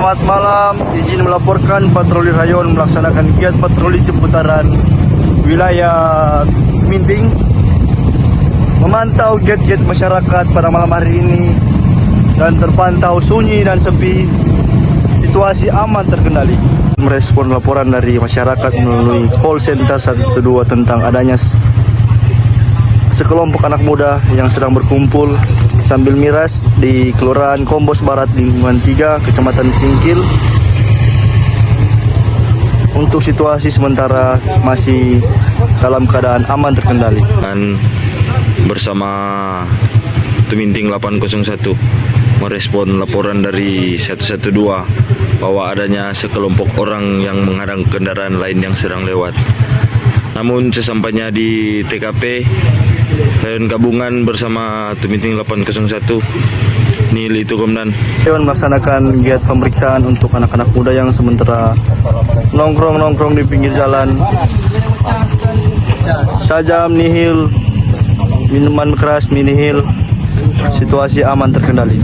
Selamat malam, izin melaporkan patroli rayon melaksanakan giat patroli seputaran wilayah Minting, memantau giat-giat masyarakat pada malam hari ini dan terpantau sunyi dan sepi, situasi aman terkendali. Merespon laporan dari masyarakat melalui call center 112 tentang adanya sekelompok anak muda yang sedang berkumpul sambil miras di Kelurahan Kombos Barat, lingkungan 3, Kecamatan Singkil. Untuk situasi sementara masih dalam keadaan aman terkendali. Dan bersama Tuminting 801 merespon laporan dari 112 bahwa adanya sekelompok orang yang menghadang kendaraan lain yang sedang lewat. Namun sesampainya di TKP, Rayon Gabungan bersama Tuminting 801 Nil itu Komandan Rayon melaksanakan giat pemeriksaan untuk anak-anak muda yang sementara nongkrong di pinggir jalan, sajam nihil, minuman keras minihil, situasi aman terkendali.